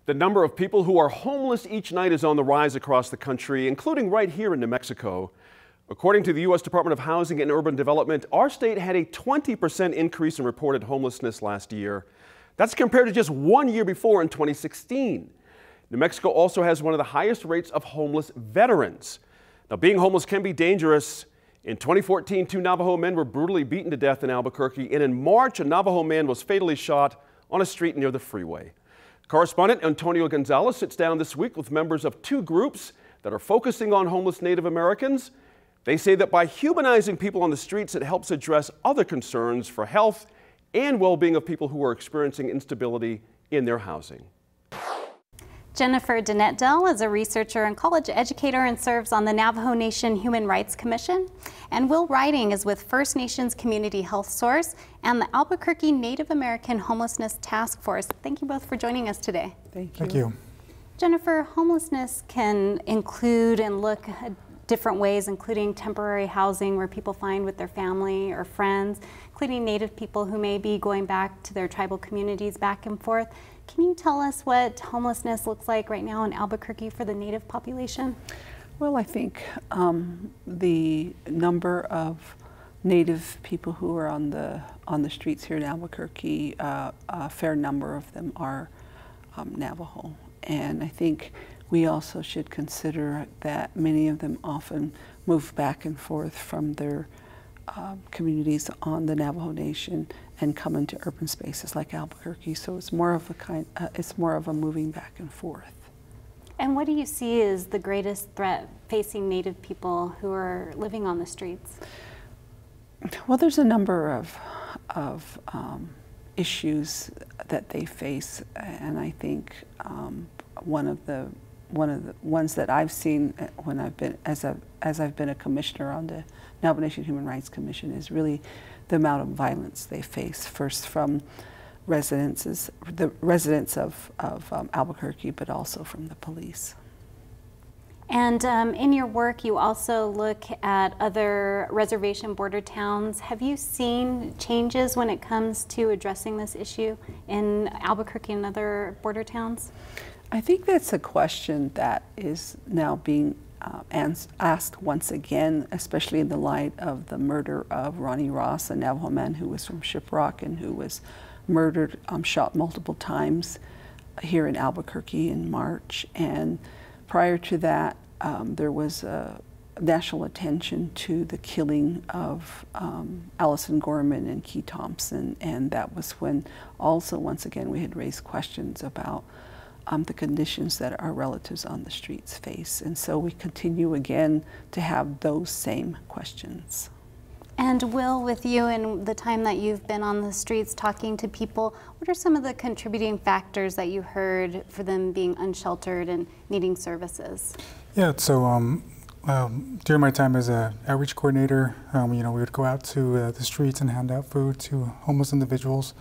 The number of people who are homeless each night is on the rise across the country, including right here in New Mexico. According to the U.S. Department of Housing and Urban Development, our state had a 20% increase in reported homelessness last year. That's compared to just 1 year before in 2016. New Mexico also has one of the highest rates of homeless veterans. Now, being homeless can be dangerous. In 2014, 2 Navajo men were brutally beaten to death in Albuquerque, and in March, a Navajo man was fatally shot on a street near the freeway. Correspondent Antonio Gonzalez sits down this week with members of 2 groups that are focusing on homeless Native Americans. They say that by humanizing people on the streets, it helps address other concerns for health and well-being of people who are experiencing instability in their housing. Jennifer Danette-Dell is a researcher and college educator and serves on the Navajo Nation Human Rights Commission. And Will Riding is with First Nations Community Health Source and the Albuquerque Native American Homelessness Task Force. Thank you both for joining us today. Thank you. Jennifer, homelessness can include and look at different ways, including temporary housing where people find with their family or friends, including Native people who may be going back to their tribal communities back and forth. Can you tell us what homelessness looks like right now in Albuquerque for the Native population? Well, I think the number of Native people who are on the streets here in Albuquerque, a fair number of them are Navajo. And I think we also should consider that many of them often move back and forth from their communities on the Navajo Nation and come into urban spaces like Albuquerque. So it's more of a moving back and forth. And what do you see as the greatest threat facing Native people who are living on the streets? Well, there's a number of issues that they face, and I think one of the ones that I've seen when I've been as I've been a commissioner on the Navajo Nation Human Rights Commission is really the amount of violence they face, first from the residents of Albuquerque, but also from the police. And in your work, you also look at other reservation border towns. Have you seen changes when it comes to addressing this issue in Albuquerque and other border towns? I think that's a question that is now being asked once again, especially in the light of the murder of Ronnie Ross, a Navajo man who was from Shiprock and who was murdered, shot multiple times here in Albuquerque in March. And prior to that, there was national attention to the killing of Allison Gorman and Key Thompson, and that was when also, once again, we had raised questions about the conditions that our relatives on the streets face. And so we continue again to have those same questions. And Will, with you and the time that you've been on the streets talking to people, what are some of the contributing factors that you heard for them being unsheltered and needing services? Yeah, so during my time as an outreach coordinator, we would go out to the streets and hand out food to homeless individuals.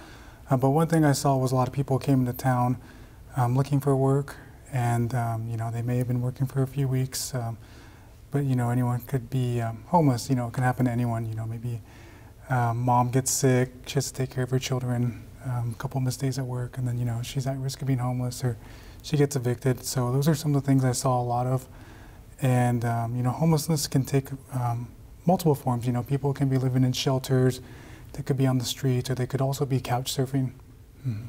But one thing I saw was a lot of people came into town looking for work, and they may have been working for a few weeks, but anyone could be homeless. It can happen to anyone. Maybe mom gets sick, she has to take care of her children, a couple missed days at work, and then she's at risk of being homeless, or she gets evicted. So those are some of the things I saw a lot of. And homelessness can take multiple forms. People can be living in shelters, they could be on the streets, or they could also be couch surfing. Mm-hmm.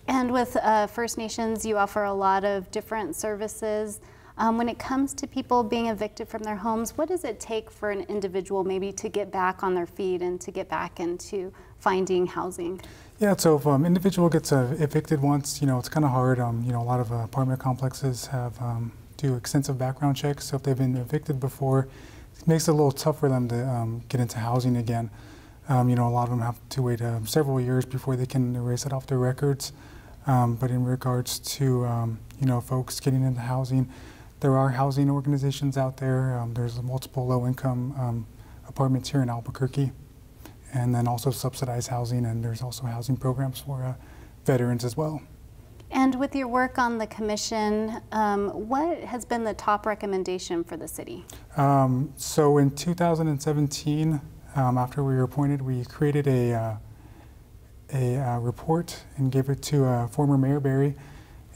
And with First Nations, you offer a lot of different services. When it comes to people being evicted from their homes, what does it take for an individual maybe to get back on their feet and to get back into finding housing? Yeah, so if an individual gets evicted once, it's kind of hard. A lot of apartment complexes do extensive background checks. So if they've been evicted before, it makes it a little tough for them to get into housing again. A lot of them have to wait several years before they can erase it off their records. But in regards to folks getting into housing, there are housing organizations out there. There's multiple low-income apartments here in Albuquerque, and then also subsidized housing, and there's also housing programs for veterans as well. And with your work on the commission, what has been the top recommendation for the city? So in 2017, after we were appointed, we created a report and gave it to former Mayor Berry.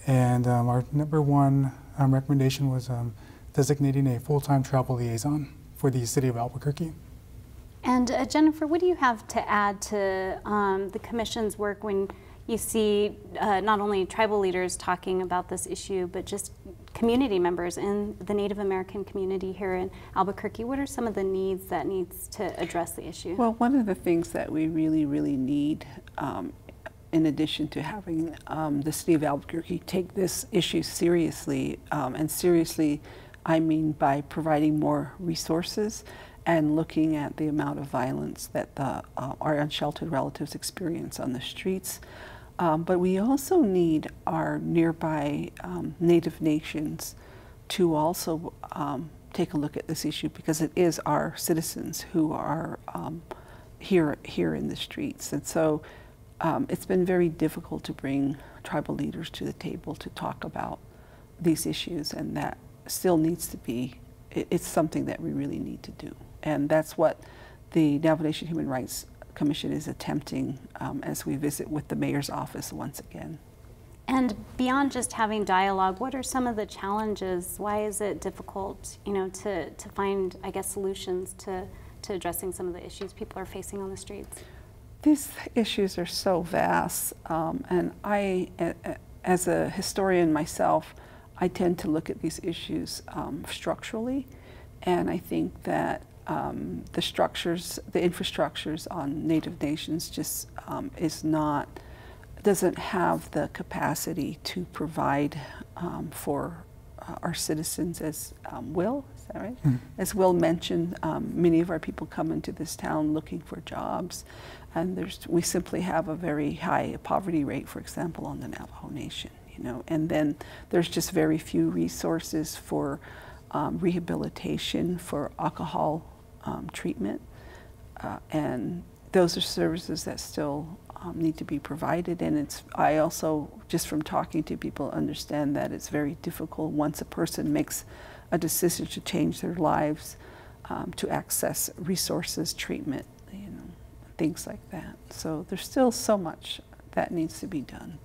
And our number one recommendation was designating a full-time travel liaison for the city of Albuquerque. And Jennifer, what do you have to add to the Commission's work when you see not only tribal leaders talking about this issue, but just community members in the Native American community here in Albuquerque? What are some of the needs that needs to address the issue? Well, one of the things that we really, really need, in addition to having the city of Albuquerque take this issue seriously, and seriously I mean by providing more resources and looking at the amount of violence that our unsheltered relatives experience on the streets. But we also need our nearby Native nations to also take a look at this issue, because it is our citizens who are here in the streets. And so it's been very difficult to bring tribal leaders to the table to talk about these issues, and that still needs to be, it's something that we really need to do. And that's what the Navajo Nation Human Rights Commission is attempting as we visit with the mayor's office once again. And beyond just having dialogue, what are some of the challenges? Why is it difficult, to find, I guess, solutions to addressing some of the issues people are facing on the streets? These issues are so vast, and I, as a historian myself, I tend to look at these issues structurally, and I think that the infrastructures on Native nations just doesn't have the capacity to provide for our citizens, as Will, is that right? Mm-hmm. As Will mentioned, many of our people come into this town looking for jobs, and we simply have a very high poverty rate, for example, on the Navajo Nation, and then there's just very few resources for rehabilitation, for alcohol treatment, and those are services that still need to be provided. And I also, just from talking to people, understand that it's very difficult once a person makes a decision to change their lives to access resources, treatment, things like that. So there's still so much that needs to be done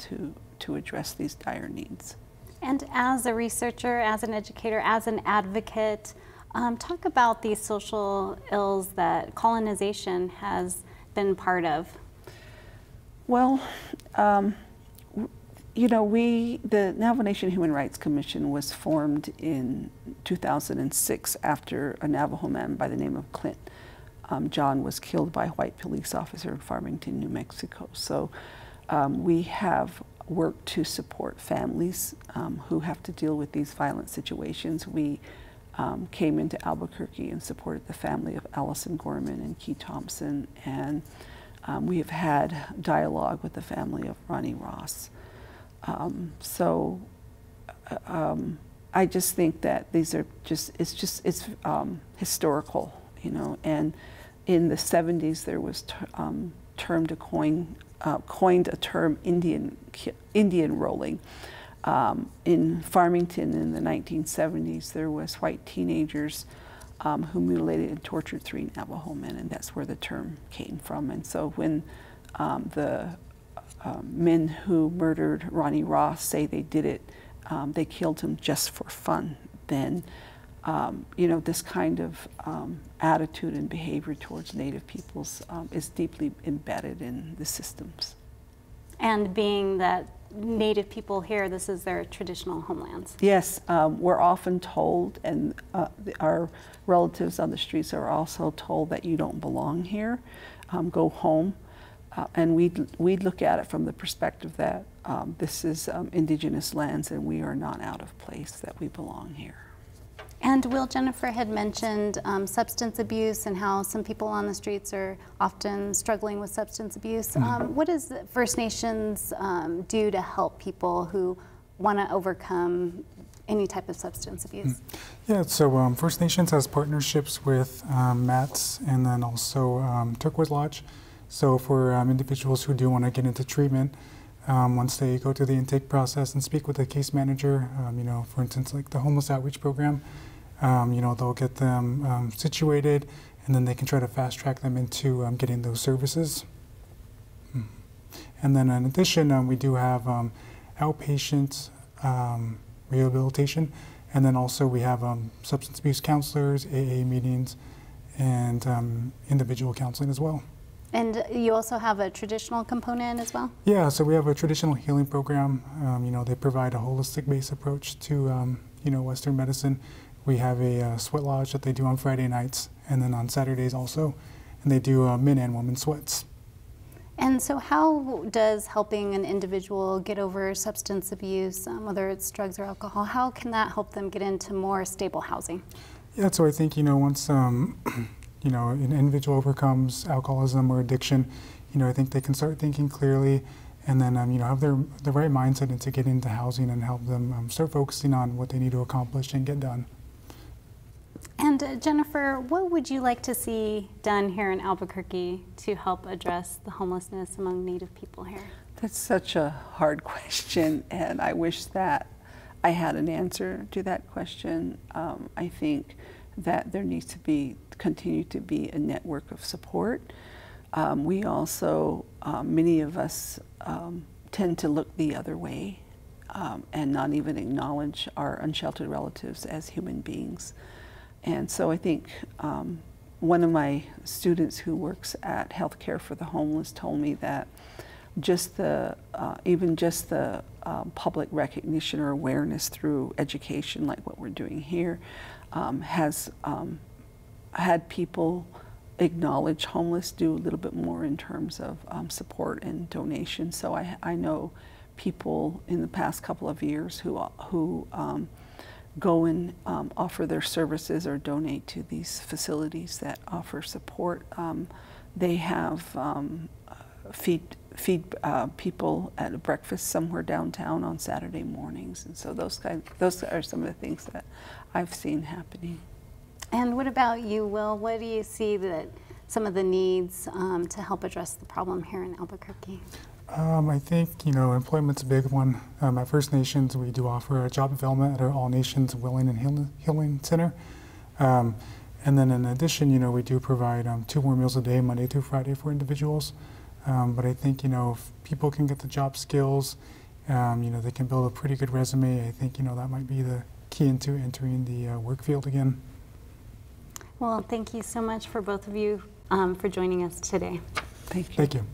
to address these dire needs. And as a researcher, as an educator, as an advocate, talk about these social ills that colonization has been part of. Well, the Navajo Nation Human Rights Commission was formed in 2006 after a Navajo man by the name of Clint John was killed by a white police officer in Farmington, New Mexico. So we have worked to support families who have to deal with these violent situations. We came into Albuquerque and supported the family of Allison Gorman and Key Thompson, and we have had dialogue with the family of Ronnie Ross. I just think that these are it's historical, and in the 70s there was coined a term Indian rolling. In Farmington in the 1970s, there was white teenagers who mutilated and tortured 3 Navajo men, and that's where the term came from. And so when the men who murdered Ronnie Ross say they did it, they killed him just for fun, then this kind of attitude and behavior towards Native peoples is deeply embedded in the systems. And being that Native people here, this is their traditional homelands. Yes, we're often told, and our relatives on the streets are also told, that you don't belong here, go home. And we look at it from the perspective that this is indigenous lands and we are not out of place, that we belong here. And Will, Jennifer had mentioned substance abuse and how some people on the streets are often struggling with substance abuse. What does First Nations do to help people who want to overcome any type of substance abuse? Yeah, so First Nations has partnerships with MATS and then also Turquoise Lodge. So for individuals who do want to get into treatment, once they go through the intake process and speak with the case manager, for instance, like the homeless outreach program, they'll get them situated, and then they can try to fast track them into getting those services. And then in addition, we do have outpatient rehabilitation. And then also we have substance abuse counselors, AA meetings, and individual counseling as well. And you also have a traditional component as well? Yeah, so we have a traditional healing program. They provide a holistic based approach to Western medicine. We have a sweat lodge that they do on Friday nights, and then on Saturdays also, and they do men and women sweats. And so how does helping an individual get over substance abuse, whether it's drugs or alcohol, how can that help them get into more stable housing? Yeah, so I think, once, an individual overcomes alcoholism or addiction, I think they can start thinking clearly and then, have the right mindset into getting into housing and help them start focusing on what they need to accomplish and get done. And Jennifer, what would you like to see done here in Albuquerque to help address the homelessness among Native people here? That's such a hard question, and I wish that I had an answer to that question. I think that there needs to continue to be a network of support. We also, many of us tend to look the other way and not even acknowledge our unsheltered relatives as human beings. And so I think one of my students who works at Healthcare for the Homeless told me that even just the public recognition or awareness through education, like what we're doing here, has had people acknowledge homeless, do a little bit more in terms of support and donation. So I know people in the past couple of years who go and offer their services or donate to these facilities that offer support. They have feed people at a breakfast somewhere downtown on Saturday mornings, and so those are some of the things that I've seen happening. And what about you, Will? What do you see that some of the needs to help address the problem here in Albuquerque? I think, employment's a big one. At First Nations, we do offer a job development at our All Nations Willing and Healing Center. And then in addition, we do provide 2 more meals a day, Monday through Friday for individuals. But I think, if people can get the job skills, they can build a pretty good resume. I think, that might be the key into entering the work field again. Well, thank you so much for both of you for joining us today. Thank you. Thank you.